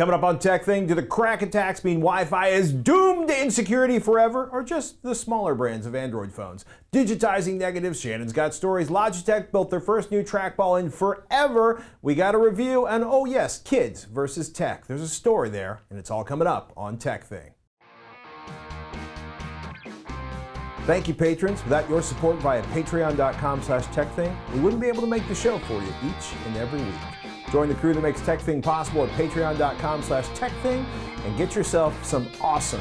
Coming up on TekThing, do the Krack attacks mean Wi-Fi is doomed to insecurity forever, or just the smaller brands of Android phones? Digitizing negatives, Shannon's got stories. Logitech built their first new trackball in forever. We got a review, and oh yes, kids versus tech. There's a story there, and it's all coming up on TekThing. Thank you, patrons. Without your support via patreon.com/TekThing, we wouldn't be able to make the show for you each and every week. Join the crew that makes TekThing possible at patreon.com/TekThing and get yourself some awesome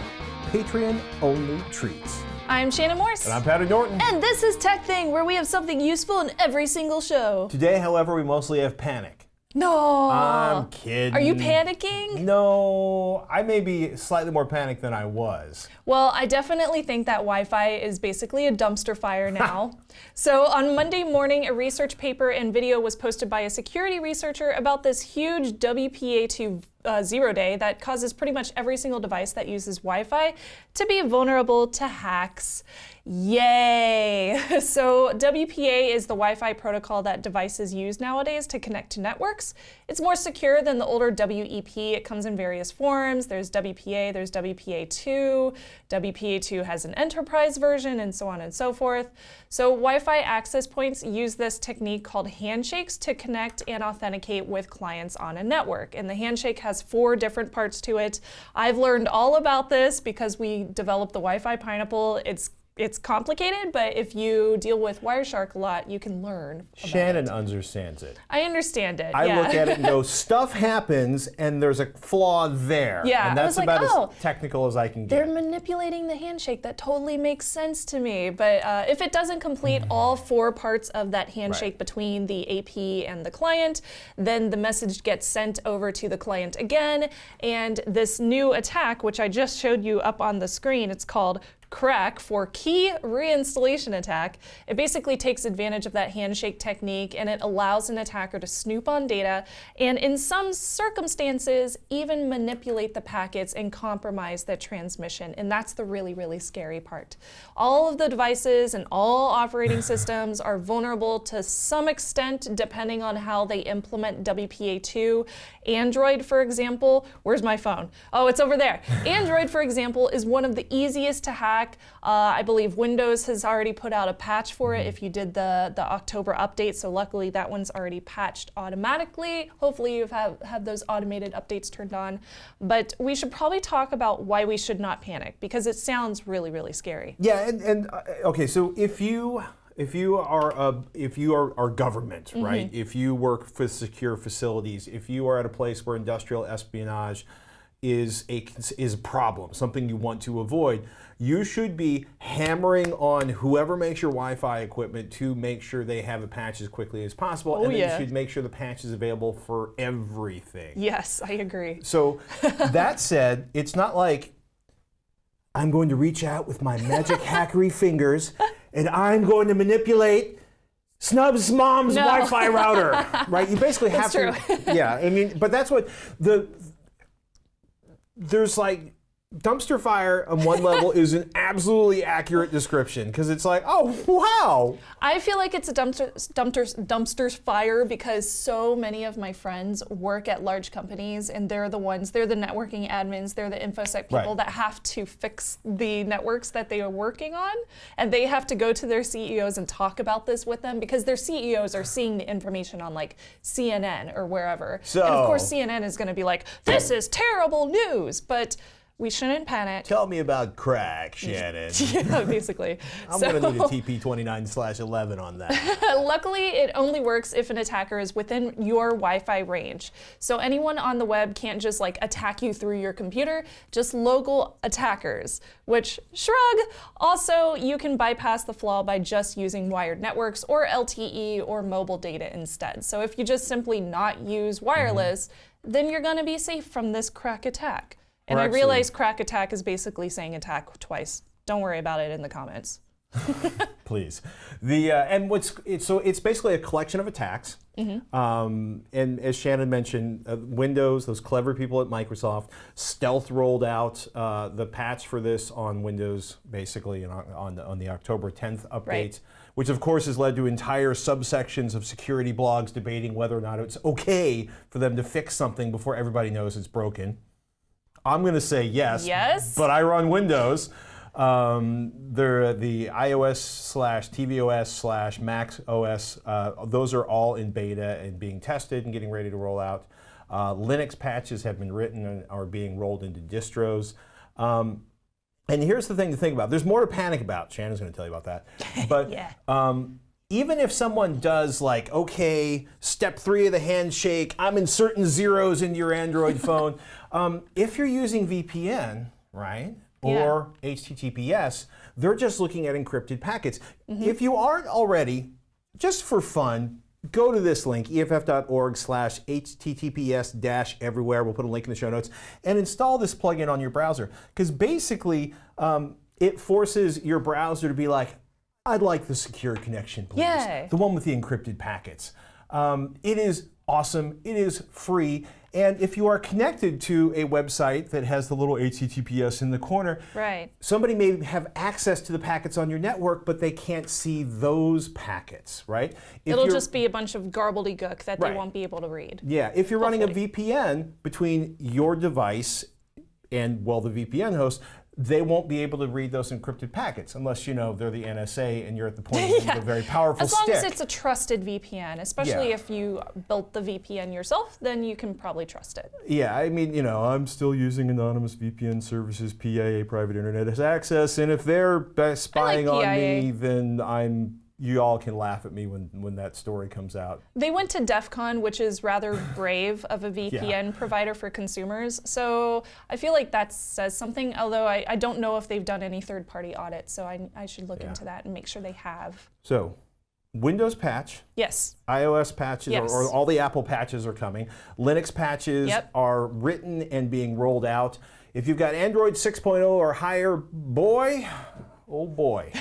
Patreon-only treats. I'm Shannon Morse. And I'm Patty Norton. And this is TekThing, where we have something useful in every single show. Today, however, we mostly have panic. No. I'm kidding. Are you panicking? No, I may be slightly more panicked than I was. Well, I definitely think that Wi-Fi is basically a dumpster fire now. So on Monday morning, a research paper and video was posted by a security researcher about this huge WPA2 zero day that causes pretty much every single device that uses Wi-Fi to be vulnerable to hacks. Yay! So WPA is the Wi-Fi protocol that devices use nowadays to connect to networks. It's more secure than the older WEP. It comes in various forms. There's WPA, there's WPA2. WPA2 has an enterprise version, and so on and so forth. So Wi-Fi access points use this technique called handshakes to connect and authenticate with clients on a network. And the handshake has 4 different parts to it. I've learned all about this because we developed the Wi-Fi Pineapple. It's complicated, but if you deal with Wireshark a lot, you can learn about Shannon it. understands it. I understand it, I yeah. look at it and go, stuff happens and there's a flaw there. Yeah, and that's I was like, about as technical as I can get. They're manipulating the handshake. That totally makes sense to me. But if it doesn't complete all 4 parts of that handshake between the AP and the client, then the message gets sent over to the client again. And this new attack, which I just showed you up on the screen, it's called Krack for key reinstallation attack. It basically takes advantage of that handshake technique, and it allows an attacker to snoop on data and in some circumstances even manipulate the packets and compromise the transmission. And that's the really, really scary part. All of the devices and all operating systems are vulnerable to some extent depending on how they implement WPA2. Android, for example, where's my phone? Oh, it's over there. Android, for example, is one of the easiest to hack. I believe Windows has already put out a patch for it if you did the October update, so luckily that one's already patched automatically. Hopefully you have those automated updates turned on. But we should probably talk about why we should not panic, because it sounds really, really scary. Yeah, and okay, so if you are government, right? If you work for secure facilities, if you are at a place where industrial espionage is a problem, something you want to avoid, you should be hammering on whoever makes your Wi-Fi equipment to make sure they have a patch as quickly as possible, and then you should make sure the patch is available for everything. Yes, I agree. So that said, it's not like I'm going to reach out with my magic hackery fingers and I'm going to manipulate Snub's mom's Wi-Fi router, right? You basically have to. Yeah, I mean, but that's what there's like dumpster fire on one level is an absolutely accurate description, because it's like, oh, wow. I feel like it's a dumpster fire because so many of my friends work at large companies, and they're the networking admins, they're the InfoSec people that have to fix the networks that they are working on, and they have to go to their CEOs and talk about this with them because their CEOs are seeing the information on like CNN or wherever. So, and of course CNN is going to be like, this is terrible news, but we shouldn't panic. Tell me about Krack, Shannon. Yeah, basically. I'm going to need a TP29/11 on that. Luckily, it only works if an attacker is within your Wi-Fi range. So anyone on the web can't just like attack you through your computer, just local attackers, which shrug. Also, you can bypass the flaw by just using wired networks or LTE or mobile data instead. So if you just simply not use wireless, then you're going to be safe from this Krack attack. And I realize Krack attack is basically saying attack twice. Don't worry about it in the comments. Please. And it's basically a collection of attacks. And as Shannon mentioned, Windows, those clever people at Microsoft, stealth rolled out the patch for this on Windows, basically on the October 10th update, Right. which of course has led to entire subsections of security blogs debating whether or not it's okay for them to fix something before everybody knows it's broken. I'm going to say yes. Yes. But I run Windows. They're the iOS/tvOS/Mac OS. Those are all in beta and being tested and getting ready to roll out. Linux patches have been written and are being rolled into distros. And here's the thing to think about. There's more to panic about. Shannon's going to tell you about that. But Yeah. Even if someone does like, okay, step 3 of the handshake, I'm inserting zeros into your Android phone. If you're using VPN, right? Or HTTPS, they're just looking at encrypted packets. If you aren't already, just for fun, go to this link, EFF.org/HTTPS-everywhere. We'll put a link in the show notes, and install this plugin on your browser. Because basically, it forces your browser to be like, I'd like the secure connection, please. Yay. The one with the encrypted packets. It is awesome. It is free. And if you are connected to a website that has the little HTTPS in the corner, Right. somebody may have access to the packets on your network, but they can't see those packets, right? If It'll you're- just be a bunch of gobbledygook that Right. they won't be able to read. Yeah, if you're running a Hopefully. VPN between your device and, well, the VPN host, they won't be able to read those encrypted packets unless, you know, they're the NSA and you're at the point of a very powerful As long stick. as it's a trusted VPN, especially Yeah. if you built the VPN yourself, then you can probably trust it. Yeah, I mean, you know, I'm still using anonymous VPN services, PIA, private internet access, and if they're spying on PIA. me, then you all can laugh at me when that story comes out. They went to DEF CON, which is rather brave of a VPN provider for consumers. So I feel like that says something, although I don't know if they've done any third-party audits, so I should look into that and make sure they have. So, Windows patch, Yes. iOS patches, Yes. or all the Apple patches are coming. Linux patches Yep. are written and being rolled out. If you've got Android 6.0 or higher, boy, oh boy,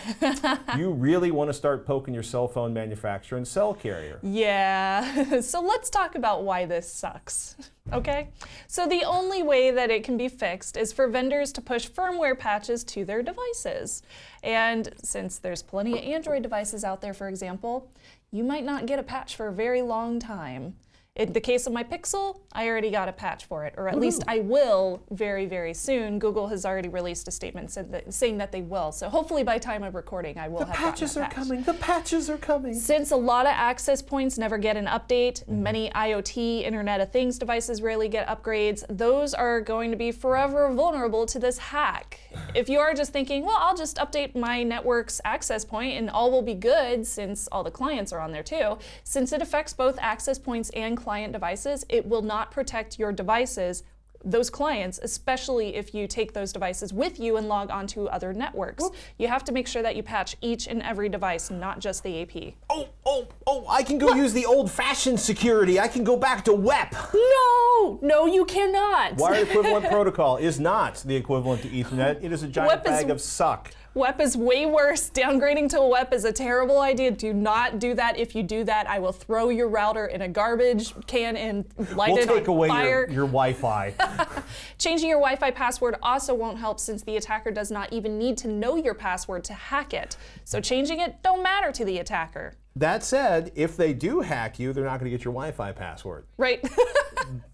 you really want to start poking your cell phone manufacturer and cell carrier. Yeah, so let's talk about why this sucks, okay? So the only way that it can be fixed is for vendors to push firmware patches to their devices. And since there's plenty of Android devices out there, for example, you might not get a patch for a very long time. In the case of my Pixel, I already got a patch for it, or at least I will very, very soon. Google has already released a statement saying that they will. So hopefully by time of recording, I will have gotten a patch. The patches are coming. Since a lot of access points never get an update, many IoT, Internet of Things devices rarely get upgrades, those are going to be forever vulnerable to this hack. If you are just thinking, well, I'll just update my network's access point and all will be good since all the clients are on there too, since it affects both access points and client devices, it will not protect your devices, those clients, especially if you take those devices with you and log onto other networks. Whoop. You have to make sure that you patch each and every device, not just the AP. Oh, I can go use the old-fashioned security. I can go back to WEP. No, you cannot. Wired Equivalent Protocol is not the equivalent to Ethernet. It is a giant WEP is- bag of suck. WEP is way worse. Downgrading to a WEP is a terrible idea. Do not do that. If you do that, I will throw your router in a garbage can and light We'll it take on away fire. your Wi-Fi. Changing your Wi-Fi password also won't help since the attacker does not even need to know your password to hack it. So changing it don't matter to the attacker. That said, if they do hack you, they're not going to get your Wi-Fi password. Right.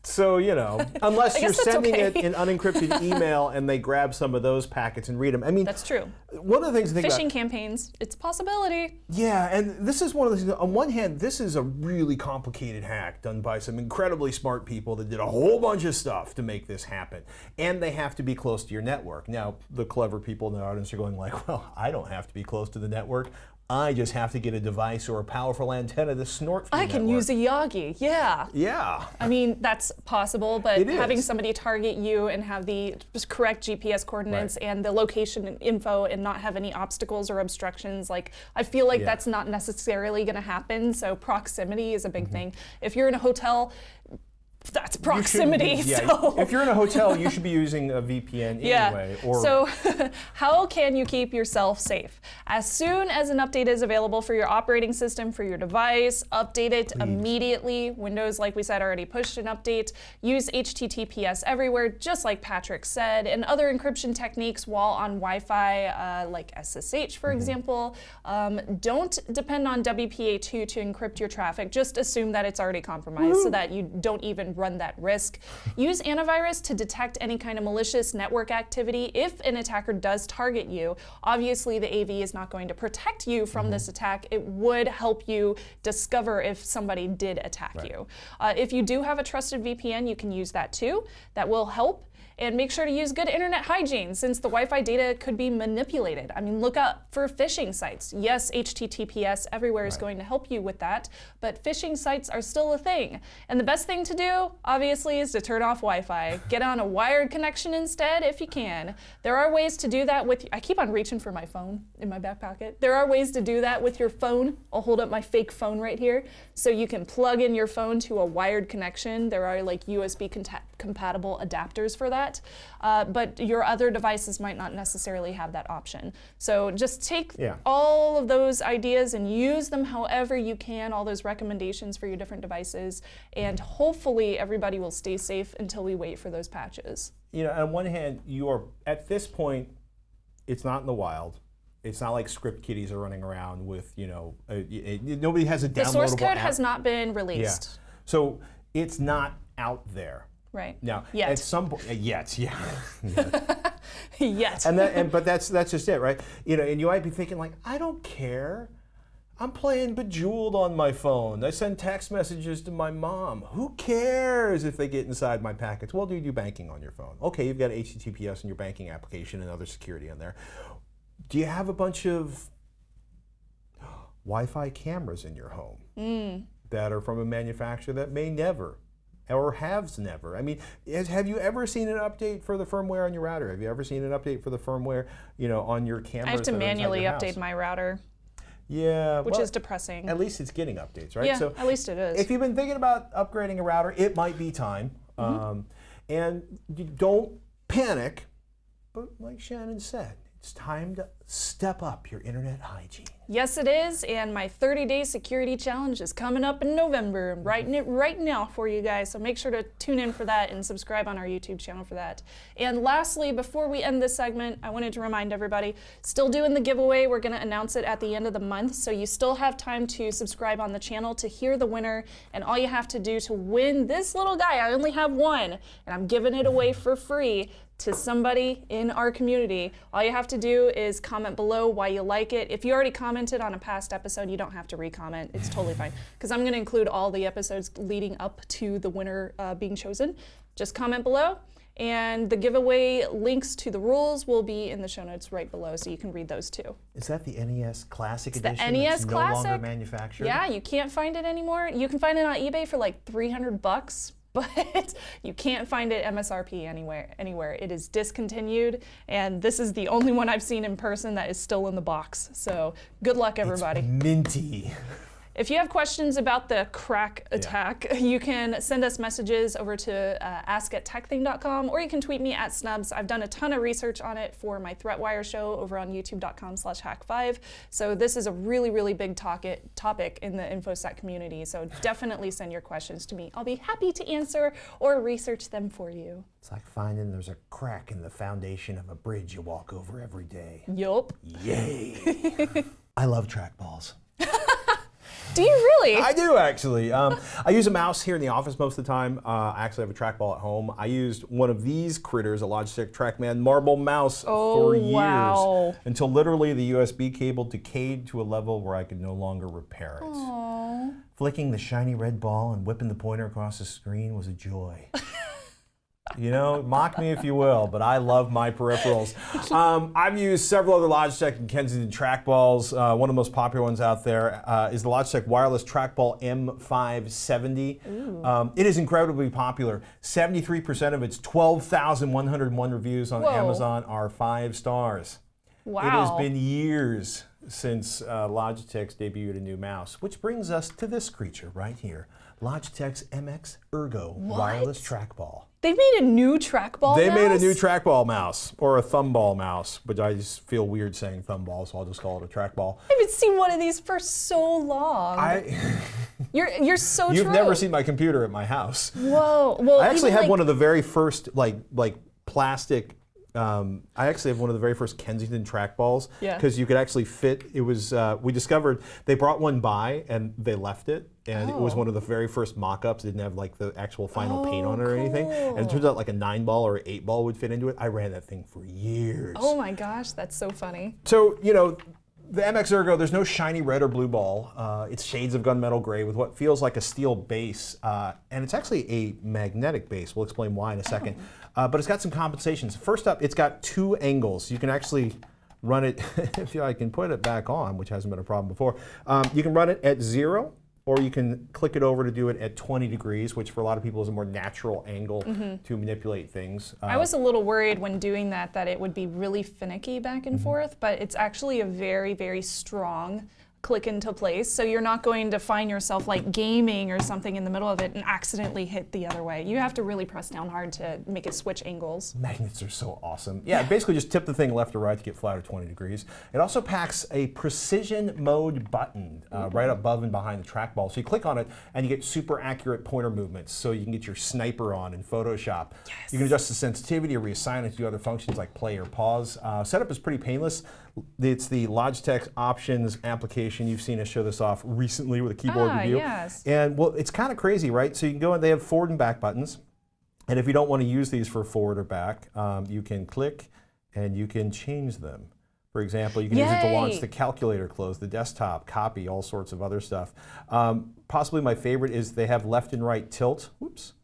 So, you know, unless you're guess that's sending okay. it in unencrypted email and they grab some of those packets and read them. I mean, That's true. one of the things to think Phishing about. campaigns, it's a possibility. Yeah, and this is one of the things. On one hand, this is a really complicated hack done by some incredibly smart people that did a whole bunch of stuff to make this happen. And they have to be close to your network. Now, the clever people in the audience are going like, well, I don't have to be close to the network. I just have to get a device or a powerful antenna to snort from I the can network. use a Yagi, yeah. Yeah. I mean, that's possible, but It is. having somebody target you and have the correct GPS coordinates Right. and the location info and not have any obstacles or obstructions, like, I feel like that's not necessarily going to happen, so proximity is a big thing. If you're in a hotel, that's proximity. Yeah, so. if you're in a hotel, you should be using a VPN anyway. Or so how can you keep yourself safe? As soon as an update is available for your operating system, for your device, update it immediately. Windows, like we said, already pushed an update. Use HTTPS everywhere, just like Patrick said, and other encryption techniques while on Wi-Fi, like SSH, for example. Don't depend on WPA2 to encrypt your traffic. Just assume that it's already compromised so that you don't even run that risk. Use antivirus to detect any kind of malicious network activity. If an attacker does target you, obviously the AV is not going to protect you from this attack. It would help you discover if somebody did attack you. If you do have a trusted VPN, you can use that too. That will help. And make sure to use good internet hygiene since the Wi-Fi data could be manipulated. I mean, look out for phishing sites. Yes, HTTPS everywhere is going to help you with that, but phishing sites are still a thing. And the best thing to do, obviously, is to turn off Wi-Fi. Get on a wired connection instead if you can. There are ways to do that with, I keep on reaching for my phone in my back pocket. There are ways to do that with your phone. I'll hold up my fake phone right here. So you can plug in your phone to a wired connection. There are like USB compatible adapters for that. But your other devices might not necessarily have that option. So just take all of those ideas and use them however you can, all those recommendations for your different devices, and hopefully everybody will stay safe until we wait for those patches. You know, on one hand, you are, at this point, it's not in the wild. It's not like script kiddies are running around with, you know, nobody has a downloadable The source code app. has not been released. Yeah. So it's not out there. Right. Now, yet. at some point, yet. But that's just it, right? You know, and you might be thinking like, I don't care. I'm playing Bejeweled on my phone. I send text messages to my mom. Who cares if they get inside my packets? Well, do you do banking on your phone? Okay, you've got HTTPS in your banking application and other security in there. Do you have a bunch of Wi-Fi cameras in your home that are from a manufacturer that may never or has never? I mean, have you ever seen an update for the firmware on your router? Have you ever seen an update for the firmware, you know, on your cameras? I have to manually update my router. Yeah, which is depressing. At least it's getting updates, right? Yeah, so at least it is. If you've been thinking about upgrading a router, it might be time. And you don't panic, but like Shannon said, it's time to step up your internet hygiene. Yes, it is, and my 30-day security challenge is coming up in November. I'm writing it right now for you guys, so make sure to tune in for that and subscribe on our YouTube channel for that. And lastly, before we end this segment, I wanted to remind everybody, still doing the giveaway. We're going to announce it at the end of the month, so you still have time to subscribe on the channel to hear the winner, and all you have to do to win this little guy, I only have one, and I'm giving it away for free to somebody in our community. All you have to do is comment below why you like it. If you already commented on a past episode, you don't have to re-comment. It's totally fine, because I'm going to include all the episodes leading up to the winner being chosen. Just comment below, and the giveaway links to the rules will be in the show notes right below, so you can read those too. Is that the NES Classic Edition? The NES that's Classic? No longer manufactured? Yeah, you can't find it anymore. You can find it on eBay for like $300. But you can't find it MSRP anywhere. It is discontinued, and this is the only one I've seen in person that is still in the box. So good luck, everybody. It's minty. If you have questions about the Krack attack, you can send us messages over to ask@TekThing.com, or you can tweet me @Snubs. I've done a ton of research on it for my ThreatWire show over on youtube.com/hack5. So this is a really, really big topic in the InfoSec community. So definitely send your questions to me. I'll be happy to answer or research them for you. It's like finding there's a crack in the foundation of a bridge you walk over every day. Yup. Yay. I love trackballs. Do you really? I do, actually. I use a mouse here in the office most of the time. I actually have a trackball at home. I used one of these critters, a Logitech Trackman marble mouse, for years. Until literally the USB cable decayed to a level where I could no longer repair it. Aww. Flicking the shiny red ball and whipping the pointer across the screen was a joy. You know, mock me if you will, but I love my peripherals. I've used several other Logitech and Kensington trackballs. One of the most popular ones out there is the Logitech Wireless Trackball M570. It is incredibly popular. 73% of its 12,101 reviews on Amazon are 5 stars. Wow. It has been years since Logitech's debuted a new mouse, which brings us to this creature right here. Logitech's MX Ergo wireless trackball. They made a new trackball They mouse? made a new trackball mouse, or a thumball mouse, but I just feel weird saying thumball, so I'll just call it a trackball. I haven't seen one of these for so long. You're so true. You've never seen my computer at my house. Whoa. Well, I actually even have one of the very first like plastic. I actually have one of the very first Kensington trackballs because you could actually fit. It was we discovered they brought one by and they left it, and it was one of the very first mock-ups. It didn't have like the actual final paint on it or anything, and it turns out like a 9-ball or 8-ball would fit into it. I ran that thing for years. Oh my gosh, that's so funny. So the MX Ergo, there's no shiny red or blue ball. It's shades of gunmetal gray with what feels like a steel base. And it's actually a magnetic base. We'll explain why in a second. But it's got some compensations. First up, it's got 2 angles. You can actually run it, if I can put it back on, which hasn't been a problem before. You can run it at 0, or you can click it over to do it at 20 degrees, which for a lot of people is a more natural angle to manipulate things. I was a little worried when doing that it would be really finicky back and forth, but it's actually a very, very strong click into place. So you're not going to find yourself like gaming or something in the middle of it and accidentally hit the other way. You have to really press down hard to make it switch angles. Magnets are so awesome. Yeah, basically just tip the thing left or right to get flat or 20 degrees. It also packs a precision mode button right above and behind the trackball. So you click on it and you get super accurate pointer movements. So you can get your sniper on in Photoshop. Yes. You can adjust the sensitivity or reassign it to do other functions like play or pause. Setup is pretty painless. It's the Logitech Options application. You've seen us show this off recently with a keyboard review. Yes. And well, it's kind of crazy, right? So you can go and they have forward and back buttons. And if you don't want to use these for forward or back, you can click and you can change them. For example, you can use it to launch the calculator, close the desktop, copy, all sorts of other stuff. Possibly my favorite is they have left and right tilt. Whoops.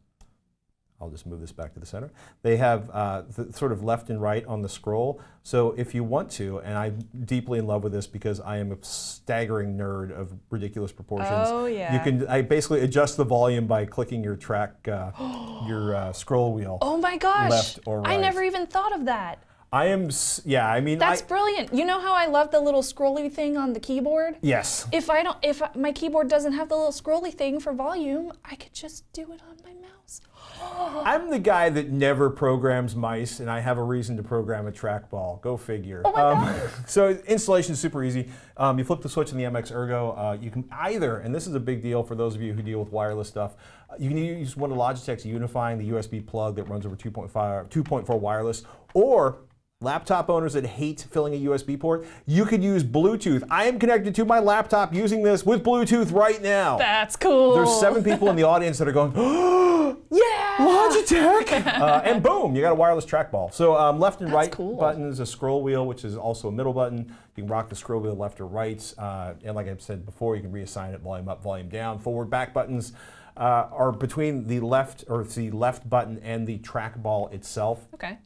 I'll just move this back to the center. They have the sort of left and right on the scroll. So if you want to, and I'm deeply in love with this because I am a staggering nerd of ridiculous proportions. Oh yeah. I basically adjust the volume by clicking your your scroll wheel. Oh my gosh. Left or right. I never even thought of that. That's brilliant. You know how I love the little scrolly thing on the keyboard? Yes. If my keyboard doesn't have the little scrolly thing for volume, I could just do it on my mouse. I'm the guy that never programs mice, and I have a reason to program a trackball. Go figure. Oh my God. So installation is super easy. You flip the switch in the MX Ergo. You can either, and this is a big deal for those of you who deal with wireless stuff, you can use one of Logitech's Unifying, the USB plug that runs over 2.4 wireless, or laptop owners that hate filling a USB port, you could use Bluetooth. I am connected to my laptop using this with Bluetooth right now. That's cool. There's 7 people in the audience that are going, oh, yeah, Logitech! And boom, you got a wireless trackball. So left and right cool. button is a scroll wheel, which is also a middle button. You can rock the scroll wheel left or right. And like I've said before, you can reassign it volume up, volume down. Forward, back buttons are between the left button and the trackball itself. Okay.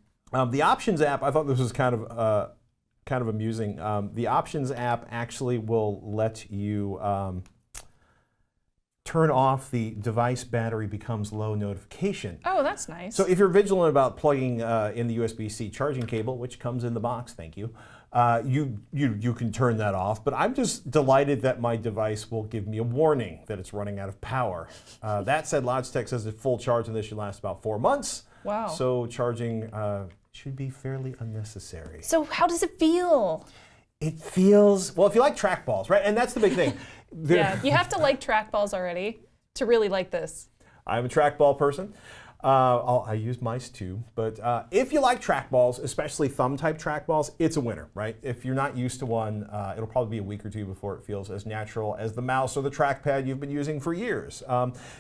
The Options app, I thought this was kind of amusing. The Options app actually will let you turn off the device battery becomes low notification. Oh, that's nice. So if you're vigilant about plugging in the USB-C charging cable, which comes in the box, thank you, you can turn that off. But I'm just delighted that my device will give me a warning that it's running out of power. That said, Logitech says that full charge on this should last about 4 months. Wow. So charging should be fairly unnecessary. So how does it feel? It feels, well, if you like trackballs, right? And that's the big thing. Yeah, you have to like trackballs already to really like this. I'm a trackball person. I use mice too, but if you like trackballs, especially thumb-type trackballs, it's a winner, right? If you're not used to one, it'll probably be a week or 2 before it feels as natural as the mouse or the trackpad you've been using for years.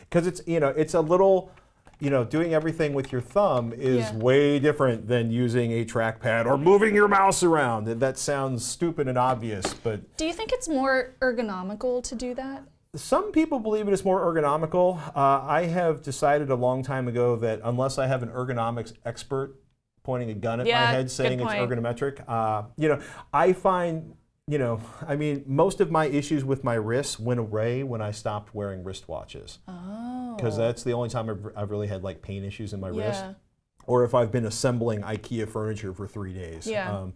Because it's a little, doing everything with your thumb is way different than using a trackpad or moving your mouse around. That sounds stupid and obvious, but... Do you think it's more ergonomical to do that? Some people believe it is more ergonomical. I have decided a long time ago that unless I have an ergonomics expert pointing a gun at my head saying it's ergonometric, I find, most of my issues with my wrists went away when I stopped wearing wristwatches. Oh. Because that's the only time I've really had like pain issues in my wrist. Or if I've been assembling IKEA furniture for 3 days. Yeah.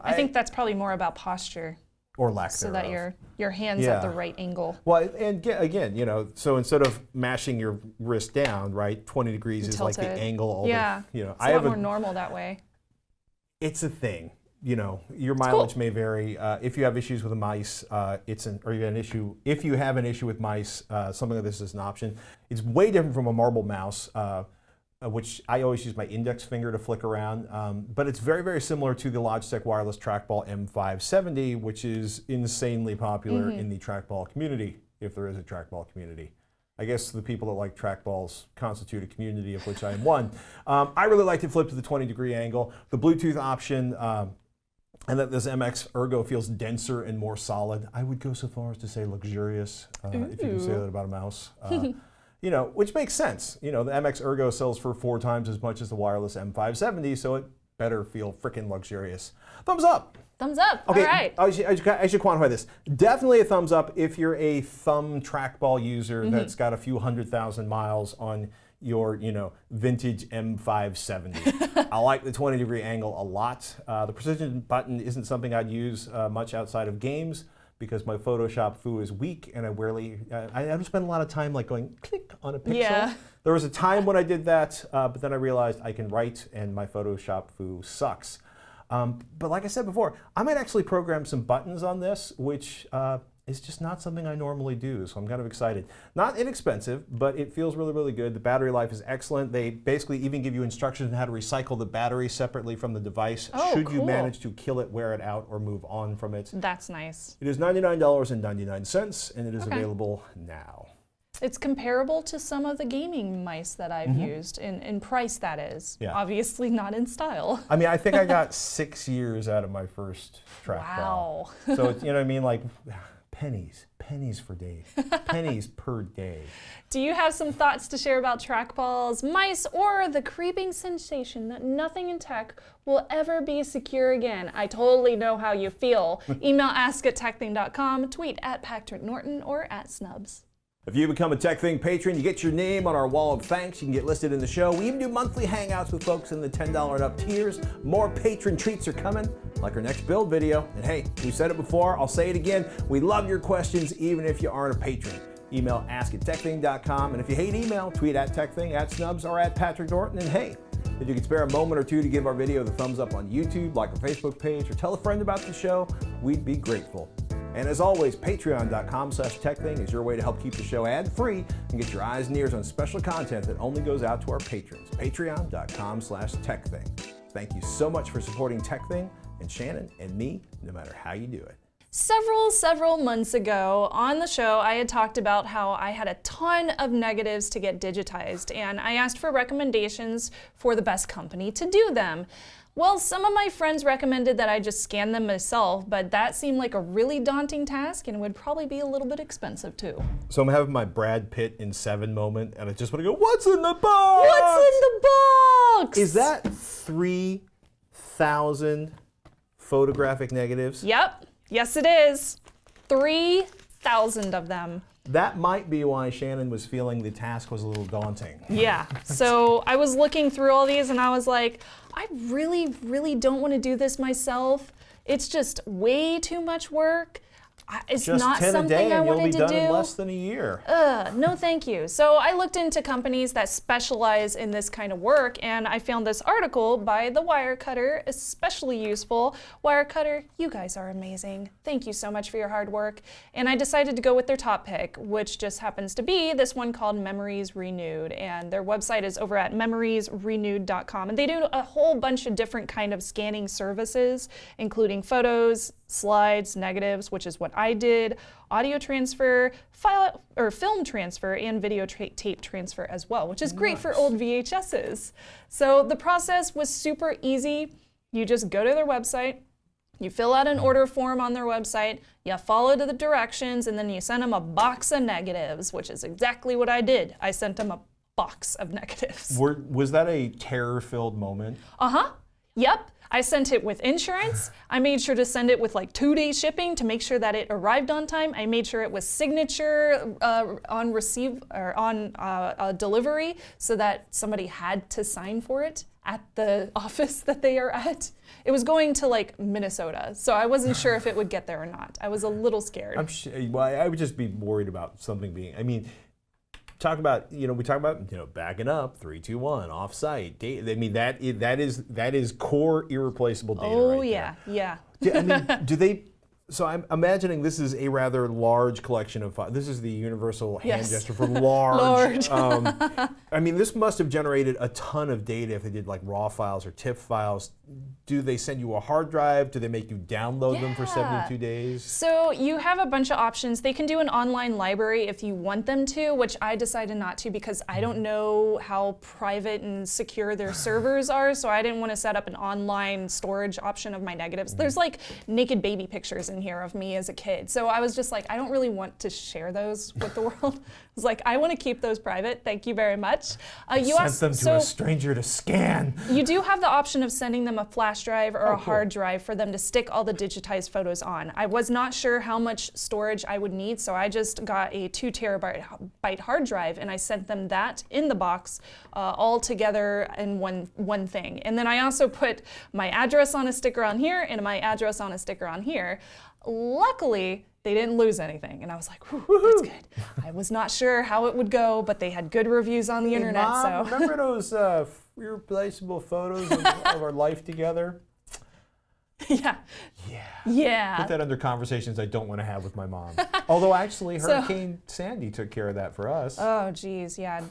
I think that's probably more about posture. or lack so thereof. that your hand's at the right angle. Well, and again, you know, so instead of mashing your wrist down, right, 20 degrees is like the angle. All yeah, the, you know, it's a lot more normal that way. It's a thing. You know, your mileage may vary. If you have issues with a mice, if you have an issue with mice, something like this is an option. It's way different from a marble mouse, which I always use my index finger to flick around. But it's very, very similar to the Logitech wireless trackball M570, which is insanely popular in the trackball community, if there is a trackball community. I guess the people that like trackballs constitute a community of which I am one. I really like to flip to the 20-degree angle. The Bluetooth option, and that this MX Ergo feels denser and more solid. I would go so far as to say luxurious, if you can say that about a mouse. You know, which makes sense. You know, the MX Ergo sells for 4 times as much as the wireless M570, so it better feel frickin' luxurious. Thumbs up. Thumbs up. Okay, all right. I should quantify this. Definitely a thumbs up if you're a thumb trackball user that's got a few 100,000 miles on your, you know, vintage M570. I like the 20-degree angle a lot. The precision button isn't something I'd use much outside of games because my Photoshop foo is weak and I don't spend a lot of time like going click on a pixel. Yeah. There was a time when I did that, but then I realized I can write and my Photoshop foo sucks. But like I said before, I might actually program some buttons on this, which is just not something I normally do, so I'm kind of excited. Not inexpensive, but it feels really, really good. The battery life is excellent. They basically even give you instructions on how to recycle the battery separately from the device, should you manage to kill it, wear it out, or move on from it. That's nice. It is $99.99, and it is available now. It's comparable to some of the gaming mice that I've used, in price that is. Yeah. Obviously not in style. I mean, I think I got 6 years out of my first trackball. Wow. So, it's, you know what I mean? Like, pennies for days, pennies per day. Do you have some thoughts to share about trackballs, mice, or the creeping sensation that nothing in tech will ever be secure again? I totally know how you feel. Email ask@tekthing.com, tweet @PatrickNorton, or @Snubs. If you become a TekThing patron, you get your name on our wall of thanks. You can get listed in the show. We even do monthly hangouts with folks in the $10 and up tiers. More patron treats are coming, like our next build video. And hey, we've said it before, I'll say it again. We love your questions, even if you aren't a patron. Email ask@tekthing.com. And if you hate email, tweet @TekThing, @Snubs, or @PatrickNorton. And hey, if you could spare a moment or two to give our video the thumbs up on YouTube, like our Facebook page, or tell a friend about the show, we'd be grateful. And as always, patreon.com/TekThing is your way to help keep the show ad-free and get your eyes and ears on special content that only goes out to our patrons. Patreon.com/TekThing. Thank you so much for supporting TekThing and Shannon and me, no matter how you do it. Several months ago on the show, I had talked about how I had a ton of negatives to get digitized, and I asked for recommendations for the best company to do them. Well, some of my friends recommended that I just scan them myself, but that seemed like a really daunting task and would probably be a little bit expensive too. So I'm having my Brad Pitt in Seven moment, and I just want to go, what's in the box? What's in the box? Is that 3,000 photographic negatives? Yep. Yes, it is. 3,000 of them. That might be why Shannon was feeling the task was a little daunting. Yeah. So I was looking through all these and I was like, I really don't want to do this myself. It's just way too much work. It's just not 10 something a day I and wanted you'll be to done do. in less than a year. No thank you. So I looked into companies that specialize in this kind of work, and I found this article by the Wirecutter especially useful. Wirecutter, you guys are amazing. Thank you so much for your hard work. And I decided to go with their top pick, which just happens to be this one called Memories Renewed. And their website is over at memoriesrenewed.com. And they do a whole bunch of different kind of scanning services, including photos, slides, negatives, which is what I did, audio transfer, file or film transfer, and video tape transfer as well, which is great for old VHSs. So the process was super easy. You just go to their website, you fill out an order form on their website, you follow the directions, and then you send them a box of negatives, which is exactly what I did. I sent them a box of negatives. Was that a terror-filled moment? Uh-huh. Yep. I sent it with insurance. I made sure to send it with like 2-day shipping to make sure that it arrived on time. I made sure it was signature on receive or on delivery so that somebody had to sign for it. at the office that they are at. It was going to like Minnesota, so I wasn't sure if it would get there or not. I was a little scared. Well, I would just be worried about something being, I mean, we talk about backing up, 3, 2, 1, off-site. I mean, that is core irreplaceable data right there. Yeah. I mean, do they? So I'm imagining this is a rather large collection of files. This is the universal hand gesture for large. I mean, this must have generated a ton of data if they did like raw files or TIFF files. Do they send you a hard drive? Do they make you download them for 72 days? So you have a bunch of options. They can do an online library if you want them to, which I decided not to because I don't know how private and secure their servers are, so I didn't want to set up an online storage option of my negatives. There's like naked baby pictures in here of me as a kid, so I was just like, I don't really want to share those with the world. I was like, I want to keep those private, thank you very much. You sent them to a stranger to scan. You do have the option of sending them a flash drive or a hard drive for them to stick all the digitized photos on. I was not sure how much storage I would need, so I just got a 2 terabyte hard drive and I sent them that in the box all together in one thing. And then I also put my address on a sticker on here and my address on a sticker on here. Luckily, they didn't lose anything, and I was like, whew, that's good. I was not sure how it would go, but they had good reviews on the internet. Mom, so remember those irreplaceable photos of our life together? Yeah. Put that under conversations I don't want to have with my mom. Although actually, Hurricane Sandy took care of that for us. Oh, geez, yeah.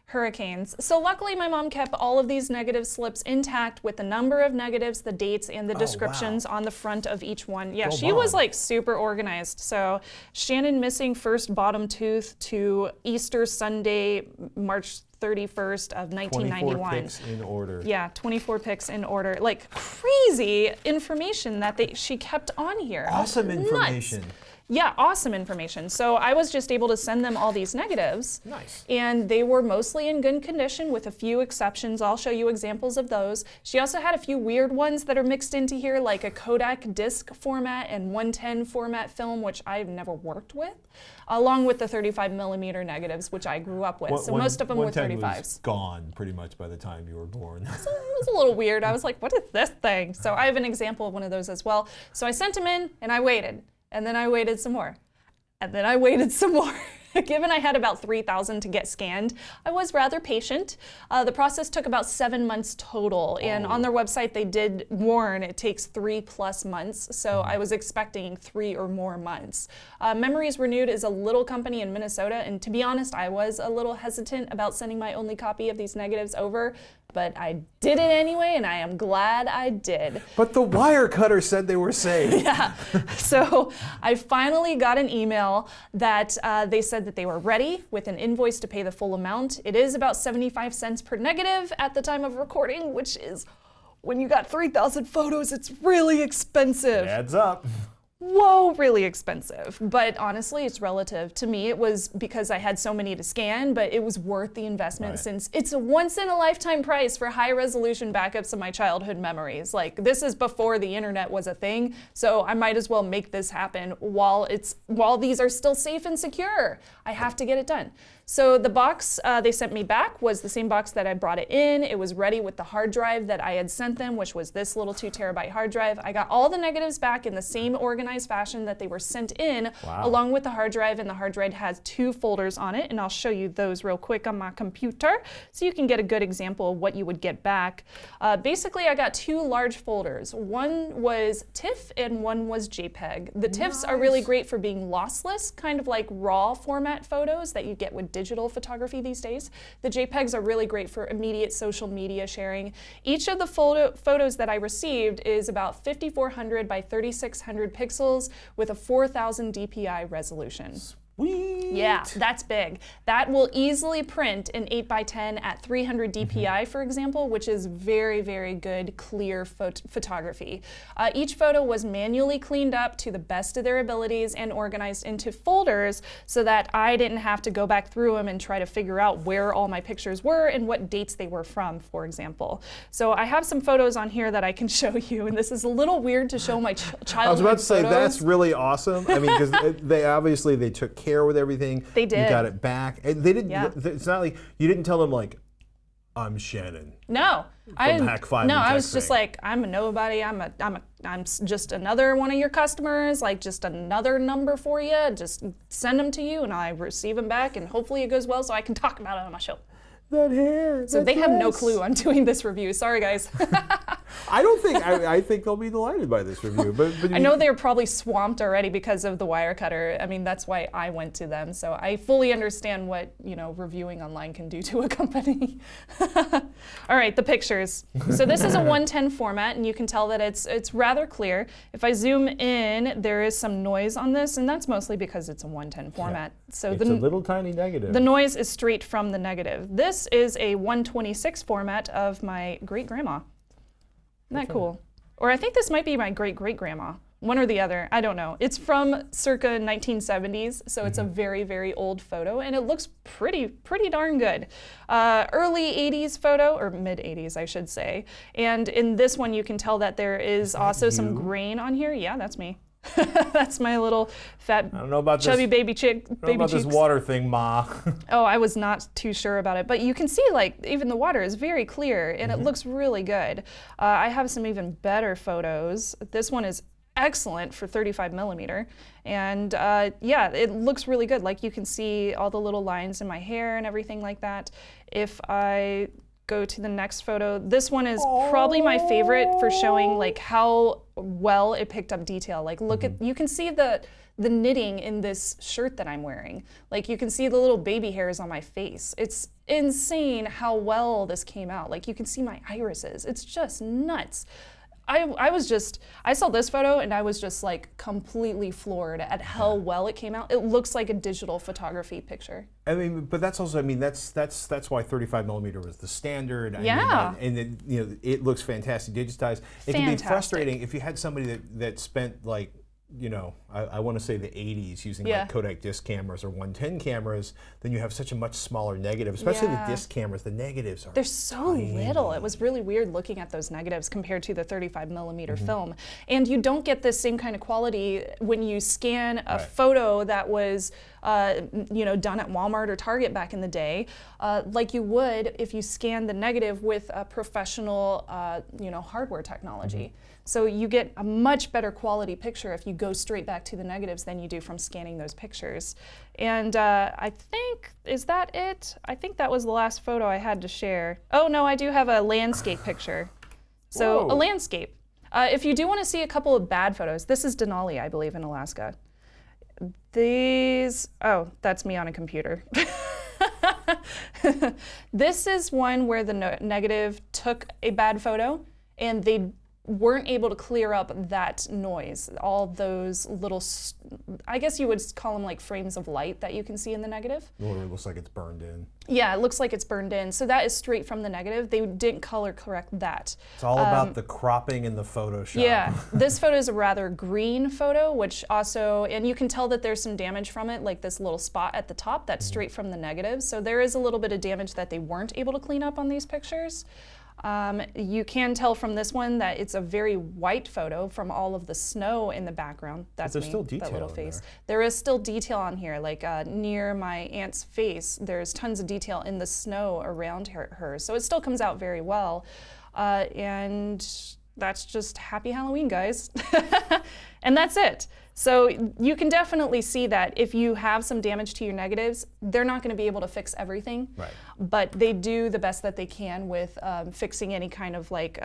Hurricanes. So luckily my mom kept all of these negative slips intact with the number of negatives, the dates, and the descriptions on the front of each one. Yeah, she was like super organized. So Shannon missing first bottom tooth to Easter Sunday, March 31st of 1991. 24 pics in order. Yeah, 24 pics in order. Like crazy information that she kept on here. Awesome information. Nuts. Yeah, awesome information. So I was just able to send them all these negatives. Nice. And they were mostly in good condition with a few exceptions. I'll show you examples of those. She also had a few weird ones that are mixed into here, like a Kodak disc format and 110 format film, which I've never worked with, along with the 35 millimeter negatives, which I grew up with. So most of them were 35s. Was gone pretty much by the time you were born. So it was a little weird. I was like, what is this thing? So I have an example of one of those as well. So I sent them in and I waited. And then I waited some more. And then I waited some more. Given I had about 3,000 to get scanned, I was rather patient. The process took about 7 months total. And on their website, they did warn it takes 3+ months. So I was expecting 3 or more months. Memories Renewed is a little company in Minnesota. And to be honest, I was a little hesitant about sending my only copy of these negatives over. But I did it anyway, and I am glad I did. But the wire cutter said they were safe. Yeah. So I finally got an email that they said that they were ready with an invoice to pay the full amount. It is about 75 cents per negative at the time of recording, which is, when you got 3,000 photos, it's really expensive. It adds up. Whoa, really expensive. But honestly, it's relative. To me, it was because I had so many to scan, but it was worth the investment since it's a once-in-a-lifetime price for high-resolution backups of my childhood memories. Like, this is before the internet was a thing, so I might as well make this happen while these are still safe and secure. I have to get it done. So the box they sent me back was the same box that I brought it in. It was ready with the hard drive that I had sent them, which was this little 2 terabyte hard drive. I got all the negatives back in the same organized fashion that they were sent in, along with the hard drive, and the hard drive has 2 folders on it, and I'll show you those real quick on my computer so you can get a good example of what you would get back. Basically, I got 2 large folders. One was TIFF and one was JPEG. The TIFFs are really great for being lossless, kind of like raw format photos that you get with digital photography these days. The JPEGs are really great for immediate social media sharing. Each of the photos that I received is about 5,400 by 3,600 pixels with a 4,000 DPI resolution. Sweet. Yeah, that's big. That will easily print an 8x10 at 300 DPI, for example, which is very, very good, clear photography. Each photo was manually cleaned up to the best of their abilities and organized into folders so that I didn't have to go back through them and try to figure out where all my pictures were and what dates they were from, for example. So I have some photos on here that I can show you, and this is a little weird to show my childhood I was about to say, photos. that's really awesome. I mean, because they took care with everything. They did. You got it back. And they didn't. Yeah. It's not like you didn't tell them like, I'm Shannon. No, Hack 5 no, and I was TekThing. just like, I'm a nobody. I'm just another one of your customers. Like, just another number for you. Just send them to you, and I receive them back, and hopefully it goes well, so I can talk about it on my show. That hair. So they have no clue I'm doing this review. Sorry, guys. I don't think. I think they'll be delighted by this review. But I know they're probably swamped already because of the wire cutter. I mean, that's why I went to them. So I fully understand what reviewing online can do to a company. All right, the pictures. So this is a 110 format, and you can tell that it's rather clear. If I zoom in, there is some noise on this, and that's mostly because it's a 110 format. Yeah. So it's a little tiny negative. The noise is straight from the negative. This is a 126 format of my great-grandma. Isn't that cool? Or I think this might be my great-great-grandma. One or the other, I don't know. It's from circa 1970s, so it's a very, very old photo, and it looks pretty darn good. Early 80s photo, or mid 80s, I should say. And in this one, you can tell that there is also some grain on here. Yeah, that's me. That's my little fat, I don't know about chubby this, baby chick. I don't know about this water thing, Ma. Oh, I was not too sure about it, but you can see like even the water is very clear, and it looks really good. I have some even better photos. This one is excellent for 35 millimeter, and yeah, it looks really good. Like you can see all the little lines in my hair and everything like that. If I go to the next photo, this one is probably my favorite for showing like how well it picked up detail. Like look at, you can see the knitting in this shirt that I'm wearing. Like you can see the little baby hairs on my face. It's insane how well this came out. Like you can see my irises. It's just nuts. I saw this photo and I was just like completely floored at how well it came out. It looks like a digital photography picture. I mean, but that's also, I mean, that's why 35 millimeter was the standard. Yeah. I mean, and it looks fantastic digitized. It can be frustrating if you had somebody that spent like, I want to say the 80s using like Kodak disc cameras or 110 cameras, then you have such a much smaller negative, especially the disc cameras. The negatives are They're so little. It was really weird looking at those negatives compared to the 35 millimeter film. And you don't get this same kind of quality when you scan a photo that was done at Walmart or Target back in the day, like you would if you scan the negative with a professional hardware technology. So you get a much better quality picture if you go straight back to the negatives than you do from scanning those pictures. And I think, is that it? I think that was the last photo I had to share. Oh no, I do have a landscape picture. So a landscape. If you do want to see a couple of bad photos, this is Denali, I believe, in Alaska. That's me on a computer. This is one where the negative took a bad photo and they weren't able to clear up that noise, all those little, I guess you would call them like frames of light that you can see in the negative. It looks like it's burned in. Yeah, it looks like it's burned in. So that is straight from the negative. They didn't color correct that. It's all about the cropping and the Photoshop. Yeah, this photo is a rather green photo, which also, and you can tell that there's some damage from it, like this little spot at the top, that's straight from the negative. So there is a little bit of damage that they weren't able to clean up on these pictures. You can tell from this one that it's a very white photo from all of the snow in the background. That's but there's me, still detail that little in face. There Is still detail on here, like near my aunt's face, there's tons of detail in the snow around her. So it still comes out very well. And that's just happy Halloween, guys. And that's it. So you can definitely see that if you have some damage to your negatives, they're not going to be able to fix everything. Right. But they do the best that they can with fixing any kind of like,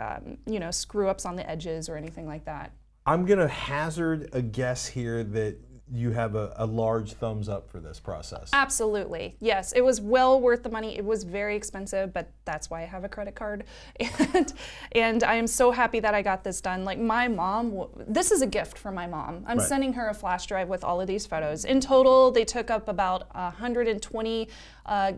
screw ups on the edges or anything like that. I'm going to hazard a guess here that you have a large thumbs up for this process. Absolutely, yes. It was well worth the money. It was very expensive, but that's why I have a credit card. And I am so happy that I got this done. Like my mom, this is a gift from my mom. I'm sending her a flash drive with all of these photos. In total, they took up about 120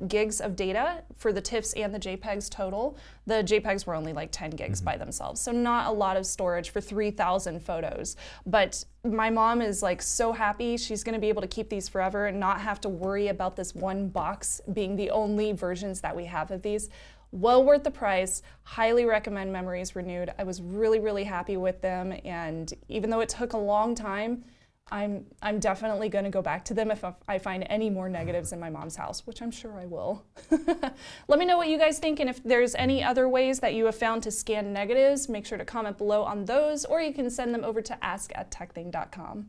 gigs of data for the TIFFs and the JPEGs total. The JPEGs were only like 10 gigs by themselves, so not a lot of storage for 3,000 photos. But my mom is like so happy. She's going to be able to keep these forever and not have to worry about this one box being the only versions that we have of these. Well worth the price. Highly recommend Memories Renewed. I was really, really happy with them, and even though it took a long time, I'm definitely going to go back to them if I find any more negatives in my mom's house, which I'm sure I will. Let me know what you guys think, and if there's any other ways that you have found to scan negatives, make sure to comment below on those, or you can send them over to ask@tekthing.com.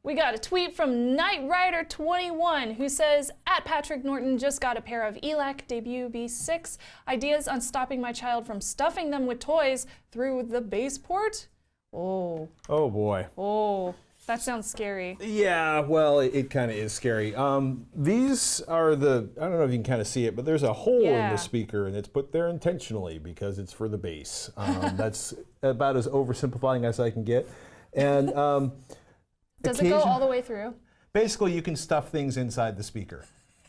We got a tweet from Knight Rider 21 who says, @Patrick Norton just got a pair of ELAC Debut V6. Ideas on stopping my child from stuffing them with toys through the base port? Oh. Oh boy. Oh, that sounds scary. Yeah, well, it kind of is scary. These are the, I don't know if you can kind of see it, but there's a hole in the speaker, and it's put there intentionally because it's for the bass. That's about as oversimplifying as I can get. And does it go all the way through? Basically, you can stuff things inside the speaker.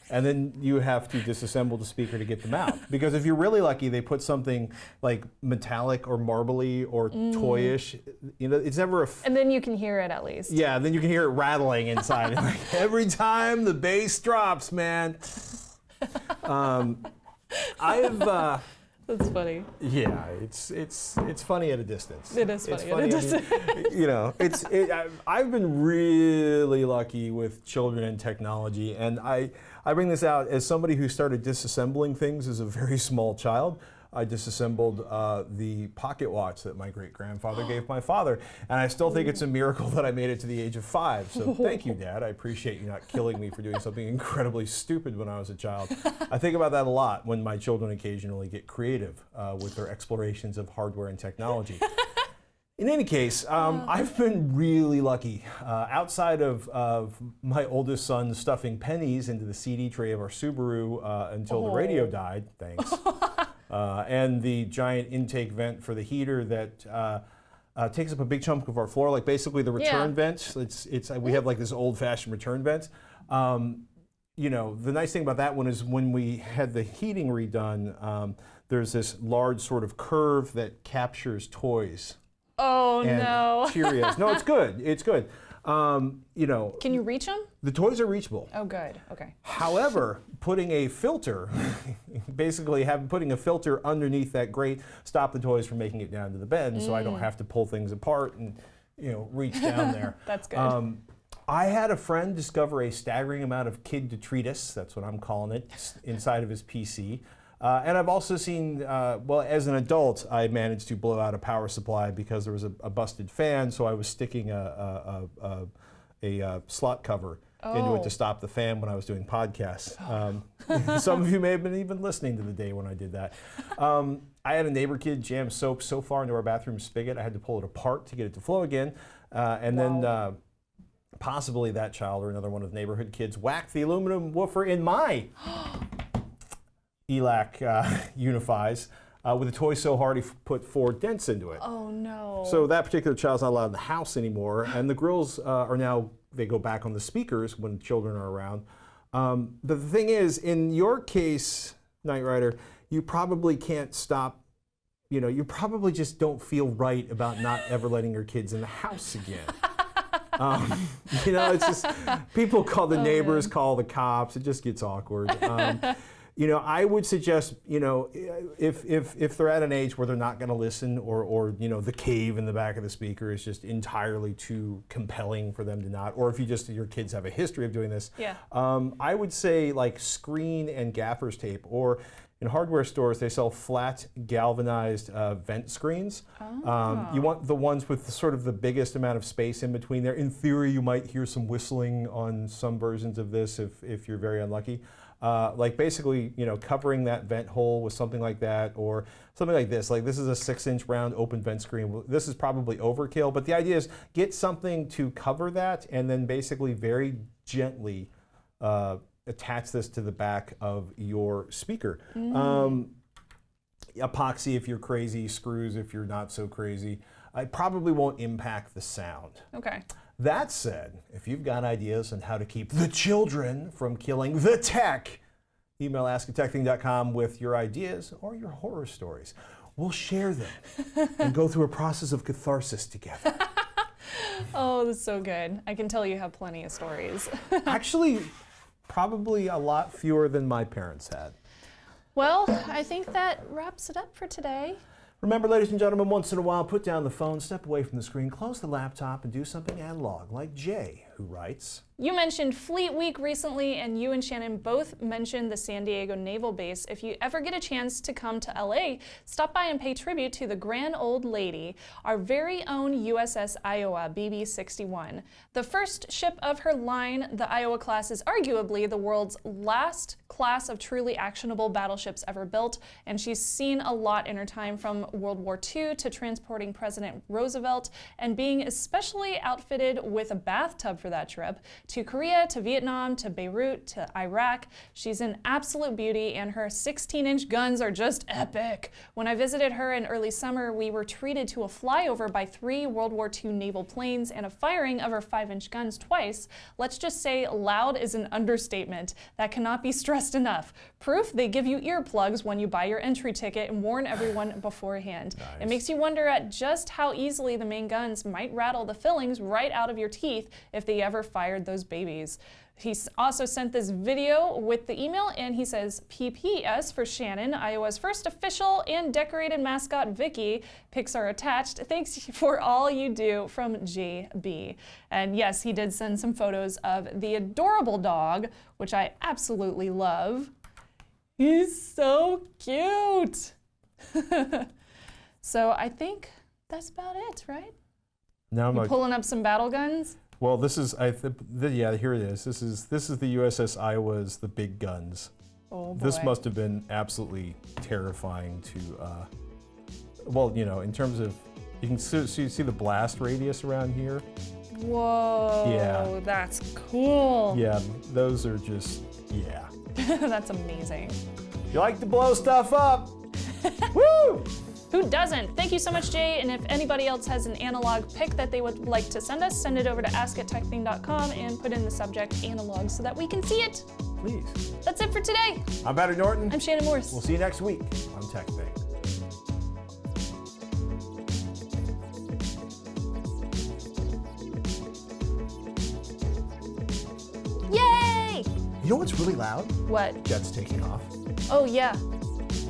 And then you have to disassemble the speaker to get them out. Because if you're really lucky, they put something like metallic or marbly or toyish. You know, it's never a... And then you can hear it at least. Yeah, then you can hear it rattling inside. Like, every time the bass drops, man. That's funny. Yeah, it's funny at a distance. It is funny at a distance. You know, I've been really lucky with children and technology, and I bring this out as somebody who started disassembling things as a very small child. I disassembled the pocket watch that my great-grandfather gave my father, and I still think it's a miracle that I made it to the age of 5. So thank you, Dad. I appreciate you not killing me for doing something incredibly stupid when I was a child. I think about that a lot when my children occasionally get creative with their explorations of hardware and technology. In any case, I've been really lucky. Outside of my oldest son stuffing pennies into the CD tray of our Subaru until the radio died, thanks. And the giant intake vent for the heater that takes up a big chunk of our floor, like basically the return vent. We have like this old-fashioned return vent. You know, the nice thing about that one is when we had the heating redone, there's this large sort of curve that captures toys. Oh and no! Cheerios. No, it's good. It's good. You know. Can you reach them? The toys are reachable. Oh, good. Okay. However, putting a filter, putting a filter underneath that grate, stop the toys from making it down to the bed, so I don't have to pull things apart and, you know, reach down there. That's good. I had a friend discover a staggering amount of kid detritus, that's what I'm calling it, inside of his PC. And I've also seen, well, as an adult, I managed to blow out a power supply because there was a busted fan, so I was sticking a slot cover into it to stop the fan when I was doing podcasts. Some of you may have been even listening to the day when I did that. I had a neighbor kid jam soap so far into our bathroom spigot, I had to pull it apart to get it to flow again. And then possibly that child or another one of the neighborhood kids whacked the aluminum woofer in my ELAC Unifies with a toy so hard he put 4 dents into it. Oh no. So that particular child's not allowed in the house anymore, and the grills are now, they go back on the speakers when children are around. But the thing is, in your case, Knight Rider, you probably can't stop, you know, you probably just don't feel right about not ever letting your kids in the house again. You know, it's just, people call the neighbors, call the cops, it just gets awkward. You know, I would suggest, you know, if they're at an age where they're not going to listen, or you know, the cave in the back of the speaker is just entirely too compelling for them to not, or if your kids have a history of doing this, I would say like screen and gaffer's tape, or in hardware stores they sell flat galvanized vent screens. You want the ones with sort of the biggest amount of space in between there. In theory, you might hear some whistling on some versions of this if you're very unlucky. Like basically, you know, covering that vent hole with something like that, or something like this. Like this is a 6-inch round open vent screen. This is probably overkill, but the idea is get something to cover that, and then basically very gently attach this to the back of your speaker. Epoxy if you're crazy, screws if you're not so crazy. It probably won't impact the sound. Okay. That said, if you've got ideas on how to keep the children from killing the tech, email ask@tekthing.com with your ideas or your horror stories. We'll share them and go through a process of catharsis together. Oh, that's so good. I can tell you have plenty of stories. Actually, probably a lot fewer than my parents had. Well, I think that wraps it up for today. Remember, ladies and gentlemen, once in a while, put down the phone, step away from the screen, close the laptop, and do something analog, like Jay who writes, you mentioned Fleet Week recently, and you and Shannon both mentioned the San Diego Naval Base. If you ever get a chance to come to LA, stop by and pay tribute to the grand old lady, our very own U.S.S. Iowa BB-61. The first ship of her line, the Iowa class is arguably the world's last class of truly actionable battleships ever built, and she's seen a lot in her time, from World War II to transporting President Roosevelt and being especially outfitted with a bathtub for that trip, to Korea, to Vietnam, to Beirut, to Iraq. She's an absolute beauty, and her 16-inch guns are just epic. When I visited her in early summer, we were treated to a flyover by 3 World War II naval planes and a firing of her 5-inch guns twice. Let's just say loud is an understatement. That cannot be stressed enough. Proof they give you earplugs when you buy your entry ticket and warn everyone beforehand. Nice. It makes you wonder at just how easily the main guns might rattle the fillings right out of your teeth if they ever fired those babies. He also sent this video with the email, and he says, PPS for Shannon, Iowa's first official and decorated mascot, Vicky. Pics are attached. Thanks for all you do, from JB. And yes, he did send some photos of the adorable dog, which I absolutely love. He's so cute. So I think that's about it, right? now I'm You like, pulling up some battle guns? well, this is, yeah, here it is. This is the U.S.S. Iowa's, the big guns. Oh boy. This must have been absolutely terrifying to, well, you know, in terms of, you can see the blast radius around here. Whoa, Yeah. that's cool. Yeah, those are just, yeah. That's amazing. You like to blow stuff up? Woo! Who doesn't? Thank you so much, Jay. And if anybody else has an analog pic that they would like to send us, send it over to ask@tekthing.com and put in the subject analog so that we can see it. Please. That's it for today. I'm Patrick Norton. I'm Shannon Morse. We'll see you next week on TekThing. Yay! You know what's really loud? What? Jets taking off. Oh yeah.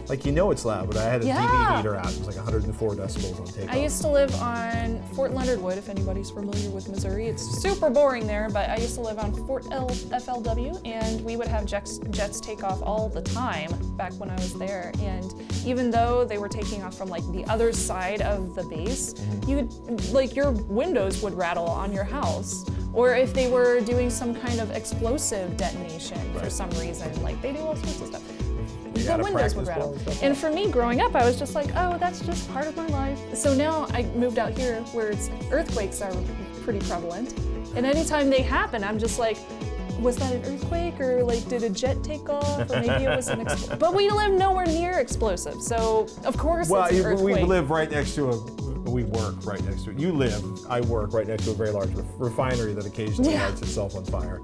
Like, you know it's loud, but I had a Yeah. DB meter out. It was like 104 decibels on takeoff. I used to live on Fort Leonard Wood, if anybody's familiar with Missouri. It's super boring there, but I used to live on Fort FLW, and we would have jets take off all the time back when I was there. And even though they were taking off from like the other side of the base, you like your windows would rattle on your house. Or if they were doing some kind of explosive detonation for Right. some reason, like they do all sorts of stuff. You The gotta windows would practice rattle. blowing stuff And up. for me, growing up, I was just like, oh, that's just part of my life. So now I moved out here where earthquakes are pretty prevalent. And anytime they happen, I'm just like, was that an earthquake, or like did a jet take off, or maybe it was an explosive. But we live nowhere near explosive, so of course Well, it's an earthquake. we live right next to we work right next to it. You live, I work right next to a very large refinery that occasionally Yeah. lights itself on fire.